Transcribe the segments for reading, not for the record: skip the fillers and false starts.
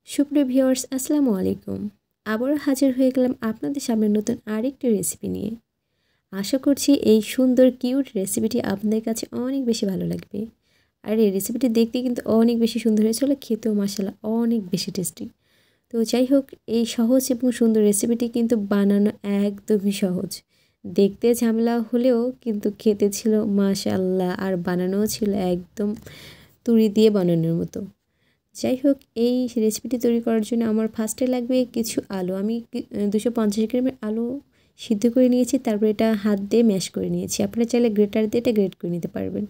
সুপ্রিয় ভিউয়ার্স আসসালামু আলাইকুম। আবারও হাজির হয়ে গেলাম আপনাদের সামনে নতুন আরেকটি রেসিপি নিয়ে। আশা করছি এই সুন্দর কিউট রেসিপিটি আপনাদের কাছে অনেক বেশি ভালো লাগবে। আর এই রেসিপিটি দেখতে কিন্তু অনেক বেশি সুন্দর হয়েছিল, খেতেও মাশাআল্লাহ অনেক বেশি টেস্টি। তো যাই হোক, এই সহজ এবং সুন্দর রেসিপিটি কিন্তু বানানো একদমই সহজ। দেখতে ঝামেলা হলেও কিন্তু খেতে ছিল মাশাআল্লাহ, আর বানানোও ছিল একদম তুড়ি দিয়ে বানানোর মতো। যাই হোক, এই রেসিপিটি তৈরি করার জন্য আমার ফার্স্টে লাগবে কিছু আলু। আমি 250 গ্রামের আলু সিদ্ধ করে নিয়েছি, তারপর এটা হাত দিয়ে ম্যাশ করে নিয়েছি। আপনারা চাইলে গ্রেটার দিয়ে এটা গ্রেট করে নিতে পারবেন।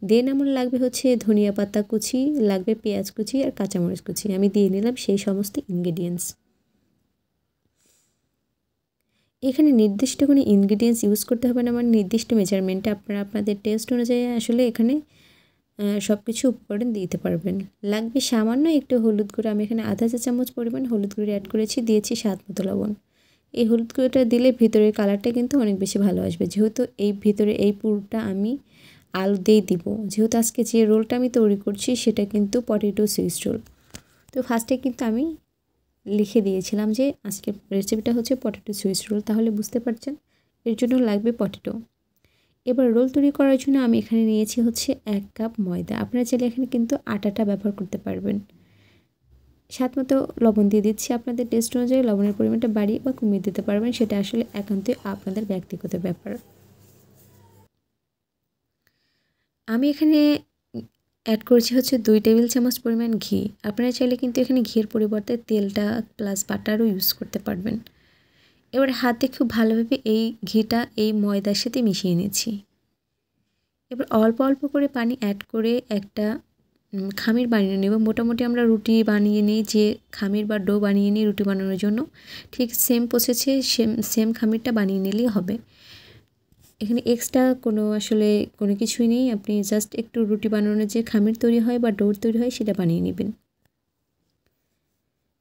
দেন আমার লাগবে হচ্ছে ধনিয়া পাতা কুচি, লাগবে পেঁয়াজ কুচি আর কাঁচামরিচ কুচি। আমি দিয়ে নিলাম সেই সমস্ত ইনগ্রেডিয়েন্টস। এখানে নির্দিষ্ট কোনো ইনগ্রেডিয়েন্টস ইউজ করতে হবে না, আমার নির্দিষ্ট মেজারমেন্টে আপনারা আপনাদের টেস্ট অনুযায়ী আসলে এখানে সব কিছু উপকরণ দিতে পারবেন। লাগবে সামান্য একটু হলুদ গুঁড়ো। আমি এখানে আধা চা চামচ পরিমাণ হলুদ গুঁড়ো অ্যাড করেছি, দিয়েছি স্বাদ মতো লবণ। এই হলুদ গুঁড়োটা দিলে ভিতরের কালারটা কিন্তু অনেক বেশি ভালো আসবে, যেহেতু এই ভিতরে এই পুরটা আমি আলু দিয়েই দিব। যেহেতু আজকে যে রোলটা আমি তৈরি করছি সেটা কিন্তু পটেটো সুইচ রোল। তো ফার্স্টে কিন্তু আমি লিখে দিয়েছিলাম যে আজকের রেসিপিটা হচ্ছে পটেটো সুইচ রোল, তাহলে বুঝতে পারছেন এর জন্য লাগবে পটেটো। এবার রোল তৈরি করার জন্য আমি এখানে নিয়েছি হচ্ছে 1 কাপ ময়দা। আপনারা চাইলে এখানে কিন্তু আটাটা ব্যবহার করতে পারবেন। স্বাদ মতো লবণ দিয়ে দিচ্ছি। আপনাদের টেস্ট অনুযায়ী লবণের পরিমাণটা বাড়িয়ে বা কমিয়ে দিতে পারবেন, সেটা আসলে একান্তই আপনাদের ব্যক্তিগত ব্যাপার। আমি এখানে অ্যাড করেছি হচ্ছে 2 টেবিল চামচ পরিমাণ ঘি। আপনারা চাইলে কিন্তু এখানে ঘির পরিবর্তে তেলটা প্লাস বাটারও ইউজ করতে পারবেন। এবার হাতে খুব ভালোভাবে এই ঘিটা এই ময়দার সাথে মিশিয়ে নিচ্ছি। এবার অল্প অল্প করে পানি অ্যাড করে একটা খামির বানিয়ে নেব। মোটামুটি আমরা রুটি বানিয়ে নিই, যে খামির বা ডো বানিয়ে নিই রুটি বানানোর জন্য, ঠিক সেম প্রসেসে সেম খামিরটা বানিয়ে নিলেই হবে। এখানে এক্সট্রা আসলে কোনো কিছুই নেই। আপনি জাস্ট একটু রুটি বানানোর যে খামির তৈরি হয় বা ডো তৈরি হয় সেটা বানিয়ে নেবেন।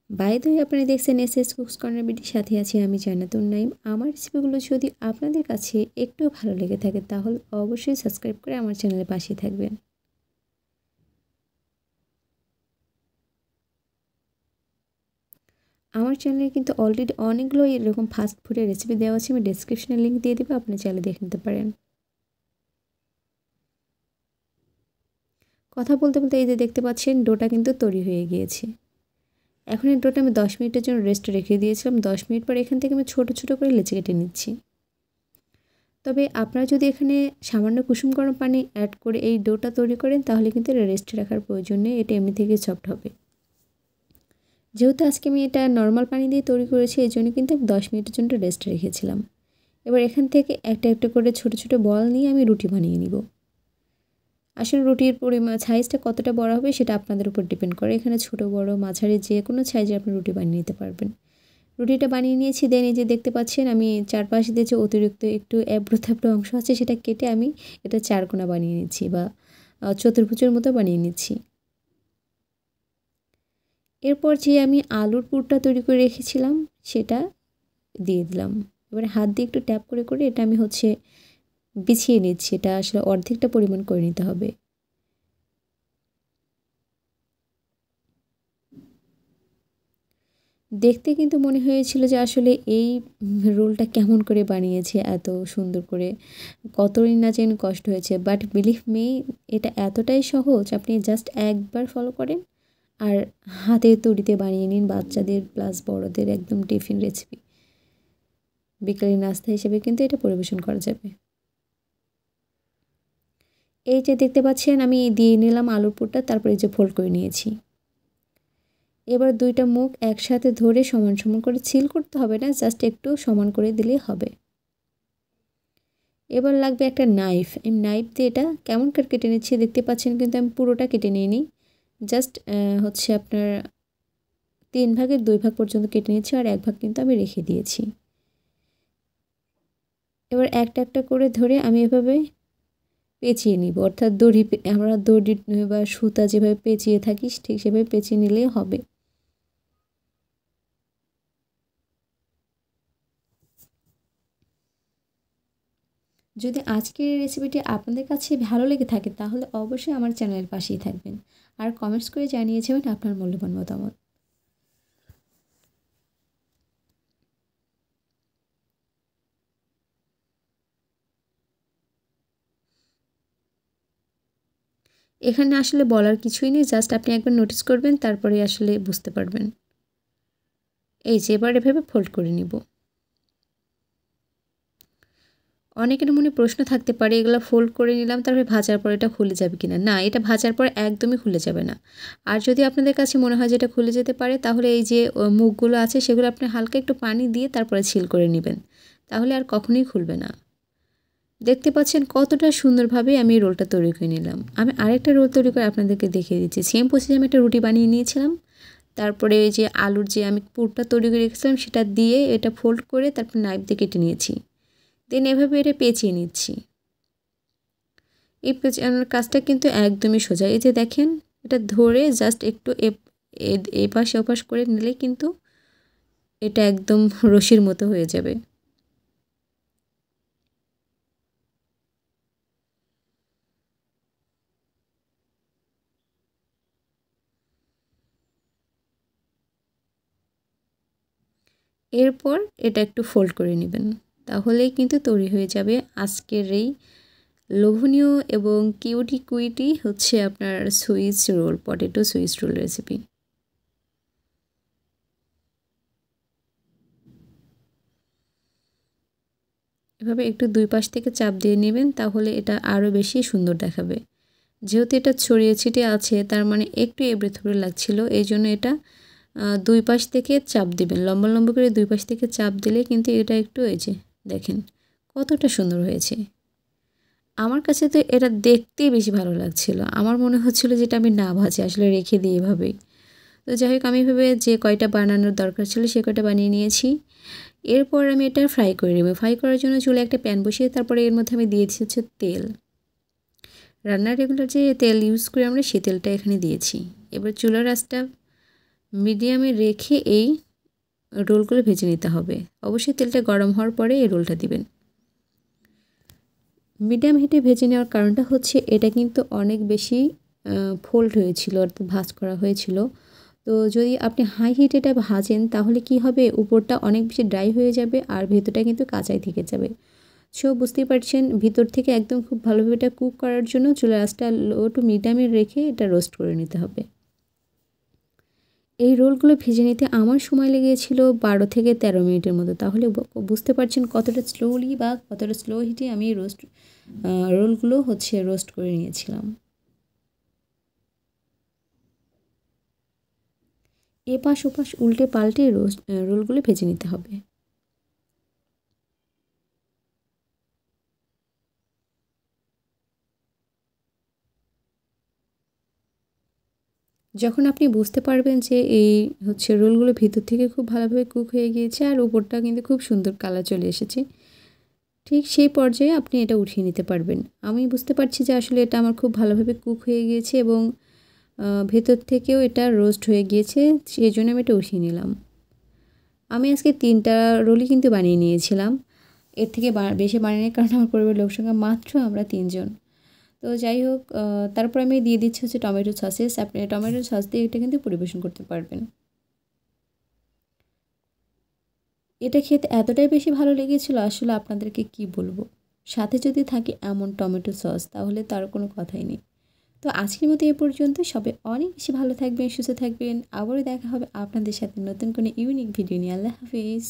বাই দ্য ওয়ে, আপনারা দেখছেন এসএস কুকস কর্নার ভিডিওর সাথে আছি আমি জান্নাতুন নাইম। আমার রেসিপিগুলো যদি আপনাদের কাছে একটু ভালো লেগে থাকে তাহলে অবশ্যই সাবস্ক্রাইব করে আমার চ্যানেলের পাশে থাকবেন। আমার চ্যানেলে কিন্তু অলরেডি অনেকগুলো এরকম ফাস্ট ফুডের রেসিপি দেওয়া আছে, আমি ডেসক্রিপশনে লিঙ্ক দিয়ে দেবো, আপনি চাইলে দেখে নিতে পারেন। কথা বলতে বলতে এই যে দেখতে পাচ্ছেন ডোটা কিন্তু তৈরি হয়ে গিয়েছে। এখন এই ডোটা আমি 10 মিনিটের জন্য রেস্টে রেখে দিয়েছিলাম। 10 মিনিট পর এখান থেকে আমি ছোট ছোট করে লেচি কেটে নিচ্ছি। তবে আপনারা যদি এখানে সামান্য কুসুম গরম পানি অ্যাড করে এই ডোটা তৈরি করেন তাহলে কিন্তু এটা রেস্টে রাখার প্রয়োজন নেই, এটা এমনি থেকে সফট হবে। যেহেতু আজকে আমি এটা নর্মাল পানি দিয়ে তৈরি করেছি, এই জন্য কিন্তু 10 মিনিটের জন্য রেস্টে রেখেছিলাম। এবার এখান থেকে একটা একটা করে ছোট ছোট বল নিয়ে আমি রুটি বানিয়ে নিব। আসলে রুটির সাইজটা কতটা বড় হবে সেটা আপনাদের উপর ডিপেন্ড করে। এখানে ছোট বড় মাঝারি যে কোনো সাইজে আপনি রুটি বানিয়ে নিতে পারবেন। রুটিটা বানিয়ে নিয়েছি, দেন এই যে দেখতে পাচ্ছেন আমি চারপাশ দিয়ে যে অতিরিক্ত একটু এবড়ো থেবড়ো অংশ আছে সেটা কেটে আমি এটা চারকোনা বানিয়ে নিচ্ছি বা চতুর্ভুজের মতো বানিয়ে নিচ্ছি। এরপর যে আমি আলুর পুরটা তৈরি করে রেখেছিলাম সেটা দিয়ে দিলাম। এবারে হাত দিয়ে একটু ট্যাপ করে করে এটা আমি বিছিয়ে নিচ্ছি। এটা আসলে অর্ধেকটা পরিমাণ করে নিতে হবে। দেখতে কিন্তু মনে হয়েছিল যে আসলে এই রোলটা কেমন করে বানিয়েছে এত সুন্দর করে, কতই না যেন কষ্ট হয়েছে। বাট বিলিভ মি, এটা এতটাই সহজ, আপনি জাস্ট একবার ফলো করেন আর হাতে তৈরিতে বানিয়ে নিন। বাচ্চাদের প্লাস বড়দের একদম টিফিন রেসিপি, বিকেলের নাস্তা হিসেবে কিন্তু এটা পরিবেশন করা যাবে। এই যে দেখতে পাচ্ছেন আমি দিয়ে নিলাম আলুর পুরটা, তারপরে এই যে ফোল্ড করে নিয়েছি। এবার দুইটা মুখ একসাথে ধরে সমান সমান করে সিল করতে হবে না, জাস্ট একটু সমান করে দিলেই হবে। এবার লাগবে একটা নাইফ। এই নাইফ দিয়ে এটা কেমন করে কেটে নিচ্ছি দেখতে পাচ্ছেন, কিন্তু আমি পুরোটা কেটে নিইনি। জাস্ট আপনার 3 ভাগের 2 ভাগ পর্যন্ত কেটে নিচ্ছি, আর 1 ভাগ কিন্তু আমি রেখে দিয়েছি। এবার একটা একটা করে ধরে আমি এভাবে পেঁচিয়ে নিব, অর্থাৎ আমরা দড়ি বা সুতা যেভাবে পেঁচিয়ে থাকি ঠিক সেভাবে পেঁচিয়ে নিলেই হবে। যদি আজকের এই রেসিপিটি আপনাদের কাছে ভালো লেগে থাকে তাহলে অবশ্যই আমার চ্যানেলের পাশেই থাকবেন আর কমেন্টস করে জানিয়ে যাবেন আপনার মূল্যবান মতামত। এখানে আসলে বলার কিছুই নেই, জাস্ট আপনি একবার নোটিস করবেন, তারপরে আসলে বুঝতে পারবেন। এই যে এবার এভাবে ফোল্ড করে নিব। অনেকের মনে প্রশ্ন থাকতে পারে, এগুলো ফোল্ড করে নিলাম তারপরে ভাজার পর এটা খুলে যাবে কিনা। না, এটা ভাজার পর একদমই খুলে যাবে না। আর যদি আপনাদের কাছে মনে হয় যে এটা খুলে যেতে পারে, তাহলে এই যে মুখগুলো আছে সেগুলো আপনি হালকা একটু পানি দিয়ে তারপরে ছিল করে নেবেন, তাহলে আর কখনোই খুলবে না। দেখতে পাচ্ছেন কতটা সুন্দরভাবে আমি এই রোলটা তৈরি করে নিলাম। আমি আরেকটা রোল তৈরি করে আপনাদেরকে দেখিয়ে দিচ্ছি। সেম প্রসেসে আমি একটা রুটি বানিয়ে নিয়েছিলাম, তারপরে এই যে আলুর যে আমি পুরটা তৈরি করে রেখেছিলাম সেটা দিয়ে এটা ফোল্ড করে তারপর নাইফ দিয়ে কেটে নিয়েছি। দেন এভাবে এটা পেঁচিয়ে নিচ্ছি। এই পেঁচানোর কাজটা কিন্তু একদমই সোজা। এই যে দেখেন, এটা ধরে জাস্ট একটু এপাশ ওপাশ করে নিলে কিন্তু এটা একদম রশির মতো হয়ে যাবে। এরপর এটা একটু ফোল্ড করে নেবেন, তাহলেই কিন্তু তৈরি হয়ে যাবে আজকের এই লোভনীয় এবং কিউটি কুইটি হচ্ছে আপনার Swiss roll, potato Swiss roll recipe. এভাবে একটু দুই পাশ থেকে চাপ দিয়ে নেবেন, তাহলে এটা আরও বেশি সুন্দর দেখাবে। যেহেতু এটা ছড়িয়ে ছিটিয়ে আছে, তার মানে একটু এবড়ে থুবড়ে লাগছিল, এই জন্য এটা দুই পাশ থেকে চাপ দিবেন, লম্বা লম্বা করে দুই পাশ থেকে চাপ দিলে কিন্তু এটা একটু এই যে দেখেন কতটা সুন্দর হয়েছে। আমার কাছে তো এটা দেখতেই বেশি ভালো লাগছিল। আমার মনে হচ্ছিল যেটা আমি না ভাজে আসলে রেখে দিই এভাবেই। তো যাই হোক, আমি এভাবে যে কয়টা বানানোর দরকার ছিল সে কয়টা বানিয়ে নিয়েছি। এরপর আমি এটা ফ্রাই করে নেব। ফ্রাই করার জন্য চুলে একটা প্যান বসিয়ে তারপরে এর মধ্যে আমি দিয়েছি হচ্ছে তেল। রান্নার রেগুলার যে তেল ইউজ করি আমরা, সেই তেলটা এখানে দিয়েছি। এবার চুলার আঁচটা মিডিয়ামে রেখে এই রোলগুলো ভেজে নিতে হবে। অবশ্যই তেলটা গরম হওয়ার পরে এই রোলটা দিবেন। মিডিয়াম হিটে ভেজে নেওয়ার কারণটা হচ্ছে এটা কিন্তু অনেক বেশি ফোল্ড হয়েছিল, অর্থাৎ ভাঁজ করা হয়েছিল। তো যদি আপনি হাই হিটে এটা ভাজেন তাহলে কি হবে, উপরটা অনেক বেশি ড্রাই হয়ে যাবে আর ভেতরটা কিন্তু কাঁচাই থেকে যাবে। সো বুঝতেই পারছেন, ভিতর থেকে একদম খুব ভালোভাবে এটা কুক করার জন্য চুলার আঁচটা লো টু মিডিয়ামে রেখে এটা রোস্ট করে নিতে হবে। এই রোলগুলো ভেজে নিতে আমার সময় লেগেছিল 12 থেকে 13 মিনিটের মতো। তাহলে বুঝতে পারছেন কতটা স্লোলি বা কতটা স্লো হিটে আমি রোলগুলো হচ্ছে রোস্ট করে নিয়েছিলাম। এপাশ ওপাশ উল্টে পাল্টে রোলগুলো ভেজে নিতে হবে। যখন আপনি বুঝতে পারবেন যে এই হচ্ছে রোলগুলো ভিতর থেকে খুব ভালোভাবে কুক হয়ে গিয়েছে আর উপরটা কিন্তু খুব সুন্দর কালার চলে এসেছে, ঠিক সেই পর্যায়ে আপনি এটা উঠিয়ে নিতে পারবেন। আমি বুঝতে পারছি যে আসলে এটা আমার খুব ভালোভাবে কুক হয়ে গিয়েছে এবং ভেতর থেকেও এটা রোস্ট হয়ে গিয়েছে, সেই জন্য আমি এটা উঠিয়ে নিলাম। আমি আজকে 3টা রোলই কিন্তু বানিয়ে নিয়েছিলাম। এর থেকে বেশি বানানোর কারণে আমার পরিবারের লোক সংখ্যা মাত্র আমরা 3 জন। তো যাই হোক, তারপর আমি দিয়ে দিচ্ছি হচ্ছে টমেটো সসেস। আপনি টমেটো সস দিয়ে এটা কিন্তু পরিবেশন করতে পারবেন। এটা খেতে এতটাই বেশি ভালো লেগেছিল, আসলে আপনাদেরকে কি বলবো। সাথে যদি থাকে এমন টমেটো সস, তাহলে তার কোনো কথাই নেই। তো আজকের মতো এ পর্যন্ত। সবাই অনেক বেশি ভালো থাকবেন, সুস্থ থাকবেন। আবারও দেখা হবে আপনাদের সাথে নতুন কোনো ইউনিক ভিডিও নিয়ে। আল্লাহ হাফিজ।